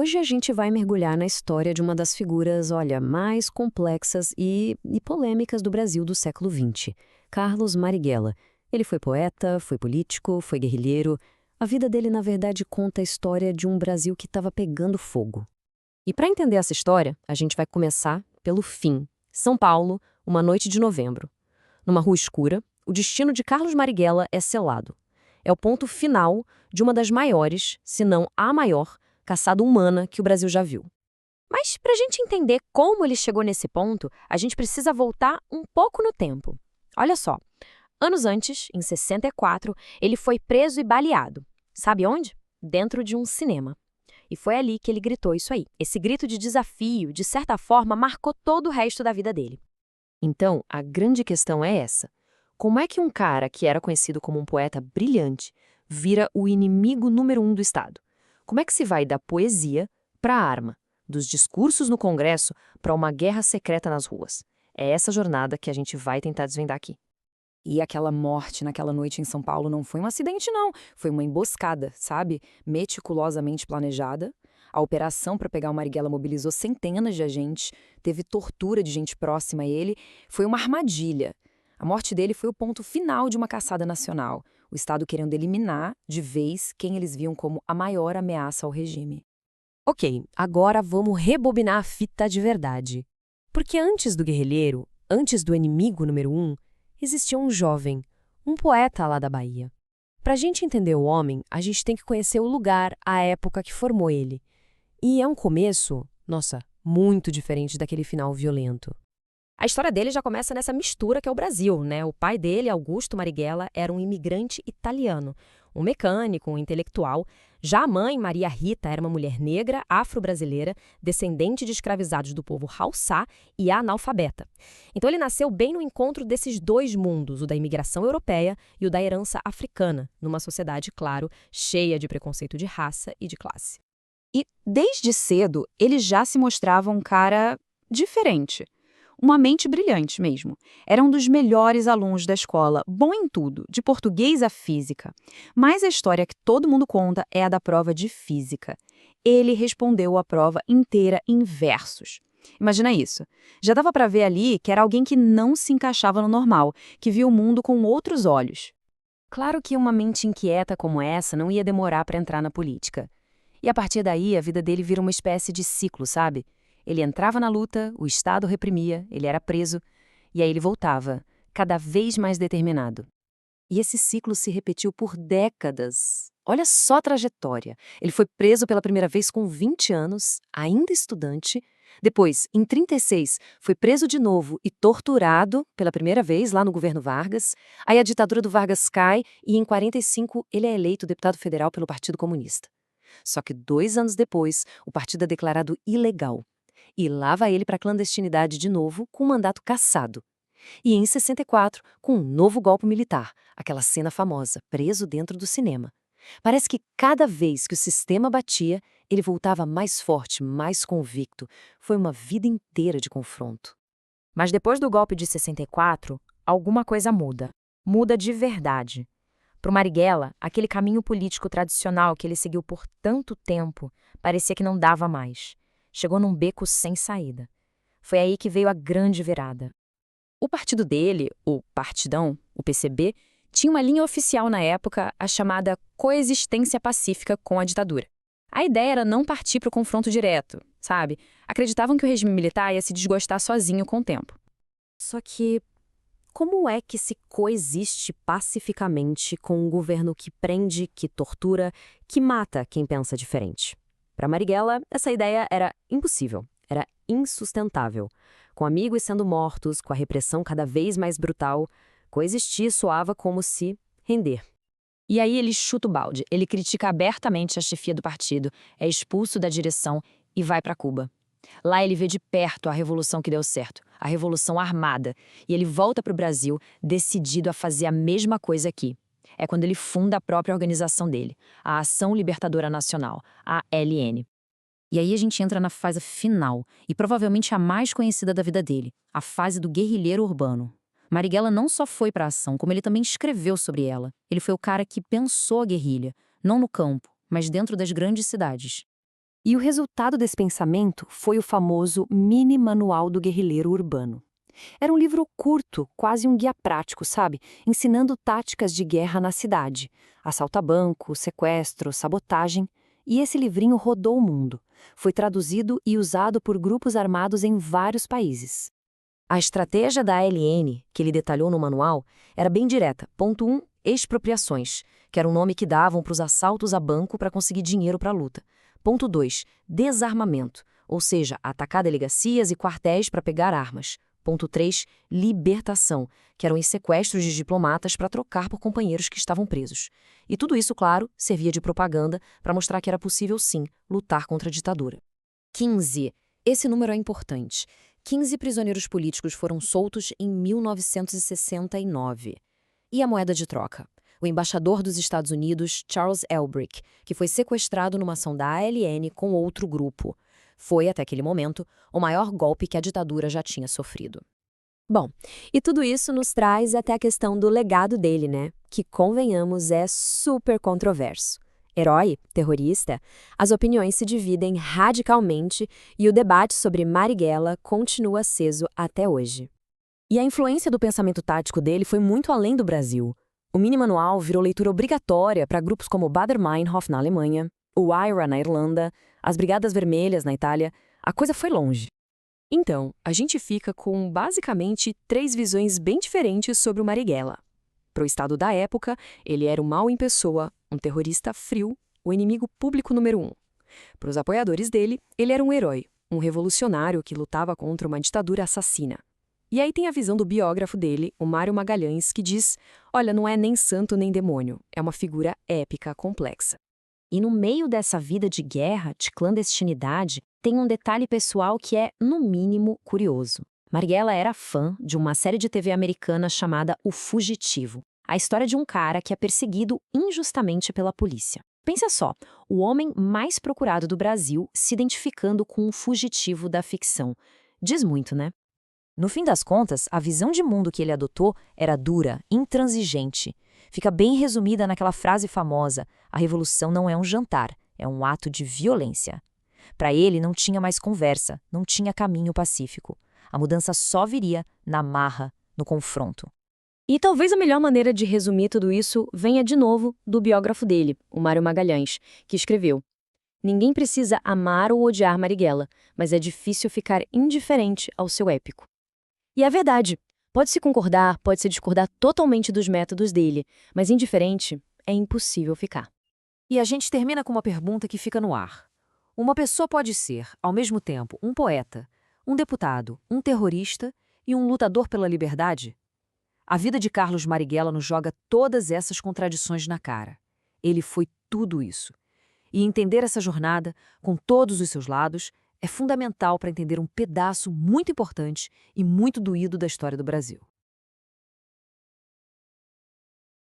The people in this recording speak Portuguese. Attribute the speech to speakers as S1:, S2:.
S1: Hoje a gente vai mergulhar na história de uma das figuras, olha, mais complexas e polêmicas do Brasil do século XX, Carlos Marighella. Ele foi poeta, foi político, foi guerrilheiro. A vida dele, na verdade, conta a história de um Brasil que estava pegando fogo. E para entender essa história, a gente vai começar pelo fim. São Paulo, uma noite de novembro. Numa rua escura, o destino de Carlos Marighella é selado. É o ponto final de uma das maiores, se não a maior, caçada humana que o Brasil já viu. Mas para a gente entender como ele chegou nesse ponto, a gente precisa voltar um pouco no tempo. Olha só, anos antes, em 64, ele foi preso e baleado. Sabe onde? Dentro de um cinema. E foi ali que ele gritou isso aí. Esse grito de desafio, de certa forma, marcou todo o resto da vida dele. Então, a grande questão é essa. Como é que um cara que era conhecido como um poeta brilhante vira o inimigo número 1 do Estado? Como é que se vai da poesia para a arma, dos discursos no Congresso para uma guerra secreta nas ruas? É essa jornada que a gente vai tentar desvendar aqui.
S2: E aquela morte naquela noite em São Paulo não foi um acidente, não. Foi uma emboscada, sabe? Meticulosamente planejada. A operação para pegar o Marighella mobilizou centenas de agentes, teve tortura de gente próxima a ele. Foi uma armadilha. A morte dele foi o ponto final de uma caçada nacional. O Estado querendo eliminar, de vez, quem eles viam como a maior ameaça ao regime.
S1: Ok, agora vamos rebobinar a fita de verdade. Porque antes do guerrilheiro, antes do inimigo número 1, existia um jovem, um poeta lá da Bahia. Para a gente entender o homem, a gente tem que conhecer o lugar, a época que formou ele. E é um começo, nossa, muito diferente daquele final violento. A história dele já começa nessa mistura que é o Brasil, né? O pai dele, Augusto Marighella, era um imigrante italiano, um mecânico, um intelectual. Já a mãe, Maria Rita, era uma mulher negra, afro-brasileira, descendente de escravizados do povo Haussá e analfabeta. Então ele nasceu bem no encontro desses dois mundos, o da imigração europeia e o da herança africana, numa sociedade, claro, cheia de preconceito de raça e de classe.
S2: E, desde cedo, ele já se mostrava um cara diferente. Uma mente brilhante mesmo. Era um dos melhores alunos da escola, bom em tudo, de português a física. Mas a história que todo mundo conta é a da prova de física. Ele respondeu a prova inteira em versos. Imagina isso. Já dava para ver ali que era alguém que não se encaixava no normal, que via o mundo com outros olhos.
S1: Claro que uma mente inquieta como essa não ia demorar para entrar na política. E a partir daí, a vida dele vira uma espécie de ciclo, sabe? Ele entrava na luta, o Estado reprimia, ele era preso, e aí ele voltava, cada vez mais determinado. E esse ciclo se repetiu por décadas. Olha só a trajetória. Ele foi preso pela primeira vez com 20 anos, ainda estudante. Depois, em 36, foi preso de novo e torturado pela primeira vez lá no governo Vargas. Aí a ditadura do Vargas cai e em 45 ele é eleito deputado federal pelo Partido Comunista. Só que 2 anos depois, o partido é declarado ilegal. E lá vai ele para a clandestinidade de novo, com um mandato cassado. E em 64, com um novo golpe militar, aquela cena famosa, preso dentro do cinema. Parece que cada vez que o sistema batia, ele voltava mais forte, mais convicto. Foi uma vida inteira de confronto. Mas depois do golpe de 64, alguma coisa muda. Muda de verdade. Para o Marighella, aquele caminho político tradicional que ele seguiu por tanto tempo parecia que não dava mais. Chegou num beco sem saída. Foi aí que veio a grande virada. O partido dele, o Partidão, o PCB, tinha uma linha oficial na época, a chamada coexistência pacífica com a ditadura. A ideia era não partir para o confronto direto, sabe? Acreditavam que o regime militar ia se desgostar sozinho com o tempo. Só que como é que se coexiste pacificamente com um governo que prende, que tortura, que mata quem pensa diferente? Para Marighella, essa ideia era impossível, era insustentável. Com amigos sendo mortos, com a repressão cada vez mais brutal, coexistir soava como se render. E aí ele chuta o balde, ele critica abertamente a chefia do partido, é expulso da direção e vai para Cuba. Lá ele vê de perto a revolução que deu certo, a revolução armada, e ele volta para o Brasil decidido a fazer a mesma coisa aqui. É quando ele funda a própria organização dele, a Ação Libertadora Nacional, a ALN. E aí a gente entra na fase final, e provavelmente a mais conhecida da vida dele, a fase do guerrilheiro urbano. Marighella não só foi para a ação, como ele também escreveu sobre ela. Ele foi o cara que pensou a guerrilha, não no campo, mas dentro das grandes cidades.
S3: E o resultado desse pensamento foi o famoso Mini Manual do Guerrilheiro Urbano. Era um livro curto, quase um guia prático, sabe? Ensinando táticas de guerra na cidade. Assalto a banco, sequestro, sabotagem. E esse livrinho rodou o mundo. Foi traduzido e usado por grupos armados em vários países. A estratégia da ALN, que ele detalhou no manual, era bem direta. Ponto 1, expropriações, que era um nome que davam para os assaltos a banco para conseguir dinheiro para a luta. Ponto 2, desarmamento, ou seja, atacar delegacias e quartéis para pegar armas. Ponto 3, libertação, que eram os sequestros de diplomatas para trocar por companheiros que estavam presos. E tudo isso, claro, servia de propaganda para mostrar que era possível, sim, lutar contra a ditadura. 15. Esse número é importante. 15 prisioneiros políticos foram soltos em 1969. E a moeda de troca? O embaixador dos Estados Unidos, Charles Elbrick, que foi sequestrado numa ação da ALN com outro grupo. Foi, até aquele momento, o maior golpe que a ditadura já tinha sofrido.
S2: Bom, e tudo isso nos traz até a questão do legado dele, né? Que, convenhamos, é super controverso. Herói? Terrorista? As opiniões se dividem radicalmente e o debate sobre Marighella continua aceso até hoje.
S1: E a influência do pensamento tático dele foi muito além do Brasil. O Mini Manual virou leitura obrigatória para grupos como Baader-Meinhof na Alemanha, o IRA na Irlanda, as Brigadas Vermelhas na Itália. A coisa foi longe. Então, a gente fica com, basicamente, 3 visões bem diferentes sobre o Marighella. Para o Estado da época, ele era o mal em pessoa, um terrorista frio, o inimigo público número 1. Para os apoiadores dele, ele era um herói, um revolucionário que lutava contra uma ditadura assassina. E aí tem a visão do biógrafo dele, o Mário Magalhães, que diz, olha, não é nem santo nem demônio, é uma figura épica, complexa.
S2: E no meio dessa vida de guerra, de clandestinidade, tem um detalhe pessoal que é, no mínimo, curioso. Marighella era fã de uma série de TV americana chamada O Fugitivo, a história de um cara que é perseguido injustamente pela polícia. Pensa só, o homem mais procurado do Brasil se identificando com um fugitivo da ficção. Diz muito, né?
S1: No fim das contas, a visão de mundo que ele adotou era dura, intransigente. Fica bem resumida naquela frase famosa, a revolução não é um jantar, é um ato de violência. Para ele não tinha mais conversa, não tinha caminho pacífico. A mudança só viria na marra, no confronto.
S2: E talvez a melhor maneira de resumir tudo isso venha de novo do biógrafo dele, o Mário Magalhães, que escreveu: ninguém precisa amar ou odiar Marighella, mas é difícil ficar indiferente ao seu épico. E é verdade. Pode-se concordar, pode-se discordar totalmente dos métodos dele, mas indiferente é impossível ficar.
S1: E a gente termina com uma pergunta que fica no ar. Uma pessoa pode ser, ao mesmo tempo, um poeta, um deputado, um terrorista e um lutador pela liberdade? A vida de Carlos Marighella nos joga todas essas contradições na cara. Ele foi tudo isso. E entender essa jornada, com todos os seus lados, é fundamental para entender um pedaço muito importante e muito doído da história do Brasil.